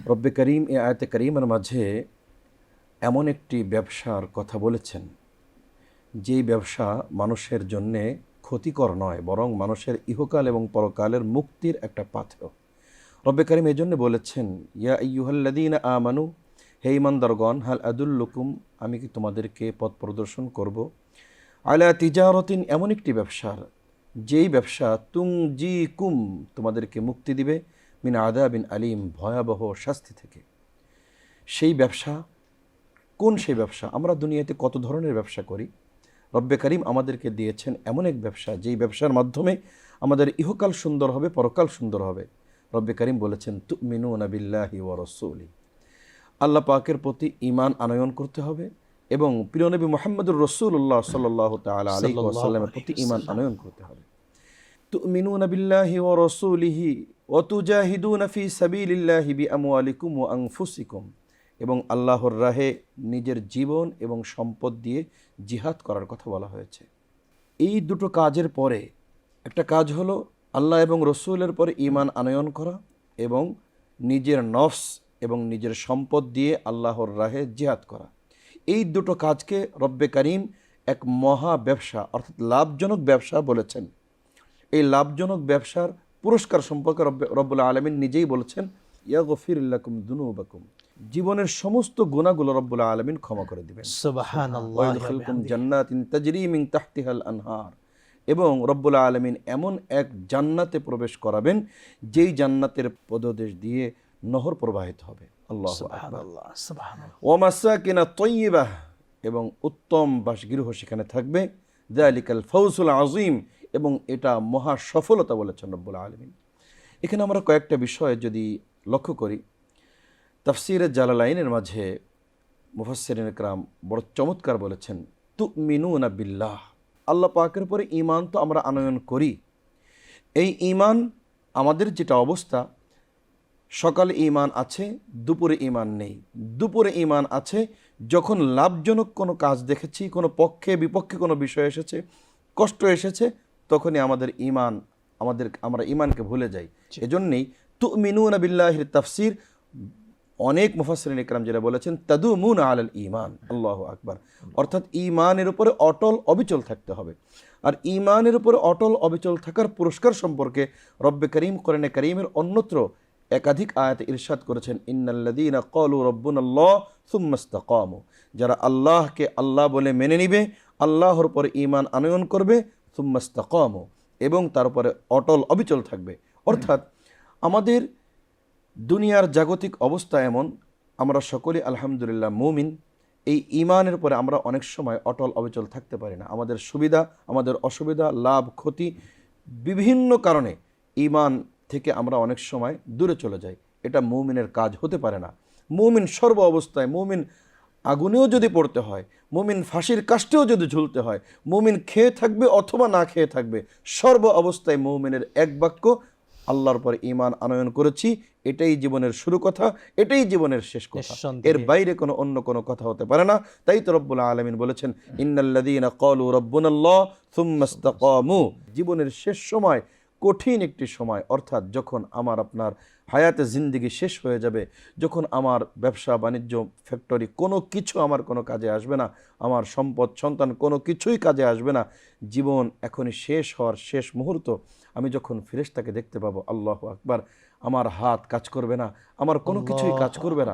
রব্বে করিম এ আয়াতে করিমের মাঝে এমন একটি ব্যবসার কথা বলেছেন, যেই ব্যবসা মানুষের জন্যে ক্ষতিকর নয়, বরং মানুষের ইহকাল এবং পরকালের মুক্তির একটা পাথেয়। রব্বে করিম এই জন্য বলেছেন, ইয়া আইয়ুহাল্লাযীনা আমানু, হে ঈমানদারগণ, হাল আদুল্লুকুম, আমি কি তোমাদেরকে পথ প্রদর্শন করব, আলা তিজারতিন, এমন একটি ব্যবসার, যেই ব্যবসা তুনজিকুম, তোমাদেরকে মুক্তি দিবে, মিন আযাবিন আলিম, ভয়াবহ শাস্তি থেকে। সেই ব্যবসা কোন সেই ব্যবসা? আমরা দুনিয়াতে কত ধরনের ব্যবসা করি। রব্বে করিম আমাদেরকে দিয়েছেন এমন এক ব্যবসা, যেই ব্যবসার মাধ্যমে আমাদের ইহকাল সুন্দর হবে, পরকাল সুন্দর হবে। রব্বে করিম বলেছেন, তুমিনুনা বিল্লাহি ওয়া রাসূলি, আল্লাহ পাকের প্রতি ঈমান আনয়ন করতে হবে এবং প্রিয় নবী মুহাম্মদুর রাসূলুল্লাহ সাল্লাল্লাহু তাআলা আলাইহি ওয়াসাল্লামের প্রতি ঈমান আনয়ন করতে হবে। তুমিনুনা বিল্লাহি ওয়া রাসূলিহি ওয়া তুজাহিদুনা ফি সাবিলিল্লাহি বিআমওয়ালিকুম ওয়া আনফুসিকুম, এবং আল্লাহর রাহে নিজের জীবন এবং সম্পদ দিয়ে জিহাদ করার কথা বলা হয়েছে। এই দুটো কাজের পরে একটা কাজ হলো আল্লাহ এবং রসুলের পরে ঈমান আনয়ন করা এবং নিজের নফস এবং নিজের সম্পদ দিয়ে আল্লাহর রাহে জিহাদ করা। এই দুটো কাজকে রব্বে করিম এক মহা ব্যবসা, অর্থাৎ লাভজনক ব্যবসা বলেছেন। এই লাভজনক ব্যবসার পুরস্কার সম্পর্কে রব্বুল আলামিন নিজেই বলেছেন, ইয়াগফির লাকুম যুনুবাকুম, জীবনের সমস্ত গুনাহগুলো রব্বুল আলামিন ক্ষমা করে দিবেন। সুবহানাল্লাহ। ওয়া ইয়াদখিলকুম জান্নাতিন তাজরি মিন তাহতিহাল আনহার, এবং রব্বুল আলামিন এমন এক জান্নাতে প্রবেশ করাবেন, যেই জান্নাতের পদদেশ দিয়ে নহর প্রবাহিত হবে। আল্লাহু আকবার। সুবহানাল্লাহ, সুবহানাল্লাহ। ওয়া মাসাকিনা তাইয়্যিবাহ, এবং উত্তম বাসগৃহ সেখানে থাকবে। যালিকাল ফাউজুল আযীম, এবং এটা মহা সফলতা বলেছেন রব্বুল আলামিন। এখানে আমরা কয়েকটা বিষয় যদি লক্ষ্য করি, তাফসীরে জালালাইনের মাঝে মুফাসসিরিন ইকরাম বড় চমৎকার বলেছেন, তুমিনুনা বিল্লাহ, আল্লাহ পাকের পরে ঈমান তো আমরা আনয়ন করি। এই ঈমান আমাদের যেটা অবস্থা, সকালে ঈমান আছে, দুপুরে ঈমান নেই। দুপুরে ঈমান আছে যখন লাভজনক কোনো কাজ দেখেছি, কোনো পক্ষে বিপক্ষে কোনো বিষয় এসেছে, কষ্ট এসেছে, তখনই আমাদের ঈমান, আমরা ঈমানকে ভুলে যাই। এজন্যই তুমিনুনা বিল্লাহির তাফসীর অনেক মুফাসসিরিন ইকরাম যেটা বলেছেন, তাদুমুনা আলাল ঈমান। আল্লাহু আকবার। অর্থাৎ ঈমানের উপরে অটল অবিচল থাকতে হবে। আর ঈমানের উপরে অটল অবিচল থাকার পুরস্কার সম্পর্কে রব্বে করিম কোরআনে কারীমের অন্যত্র একাধিক আয়াতে ইরশাদ করেছেন, ইন্নাল্লাযীনা ক্বালু রাব্বুনাল্লাহ সুম্মা ইসতাকামু, যারা আল্লাহকে আল্লাহ বলে মেনে নিবে, আল্লাহর উপরে ঈমান আনয়ন করবে, সুম্মা ইসতাকামু, এবং তার উপরে অটল অবিচল থাকবে। অর্থাৎ আমাদের দুনিয়ার জাগতিক অবস্থা এমন, আমরা সকলে আলহামদুলিল্লাহ মুমিন। এই ঈমানের পরে আমরা অনেক সময় অটল অবিচল থাকতে পারি না। আমাদের সুবিধা, আমাদের অসুবিধা, লাভ ক্ষতি, বিভিন্ন কারণে ঈমান থেকে আমরা অনেক সময় দূরে চলে যাই। এটা মুমিনের কাজ হতে পারে না। মুমিন সর্ব অবস্থায়, মুমিন আগুনেও যদি পড়তে হয়, মুমিন ফাঁসির কাষ্টেও যদি ঝুলতে হয়, মুমিন খেয়ে থাকবে অথবা না খেয়ে থাকবে, সর্ব অবস্থায় মুমিনের এক বাক্য, আল্লাহর পরে ঈমান আনয়ন করেছি, এটাই জীবনের শুরু কথা, এটাই জীবনের শেষ কথা। এর বাইরে কোনো অন্য কোনো কথা হতে পারে না। তাই তো রব্বুল আলামিন বলেছেন, ইন্নাল্লাযীনা ক্বালু রাব্বুনাল্লাহ সুম্মা ইসতাকামু, জীবনের শেষ সময়, কঠিন একটি সময়, অর্থাৎ যখন আমার আপনার হায়াতে জিন্দেগি শেষ হয়ে যাবে, যখন আমার ব্যবসা বাণিজ্য ফ্যাক্টরি কোনো কিছু আমার কোনো কাজে আসবে না, আমার সম্পদ সন্তান কোনো কিছুই কাজে আসবে না, জীবন এখনই শেষ হওয়ার শেষ মুহূর্ত, আমি যখন ফেরেশতাকে দেখতে পাবো, আল্লাহু আকবার, আমার হাত কাজ করবে না, আমার কোনো কিছুই কাজ করবে না।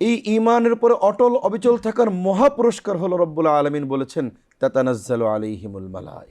এই ঈমানের উপরে অটল অবিচল থাকার মহা পুরস্কার হলো রব্বুল আলামিন বলেছেন, তাতানাজ্জালু আলাইহিমুল মালায়েকা।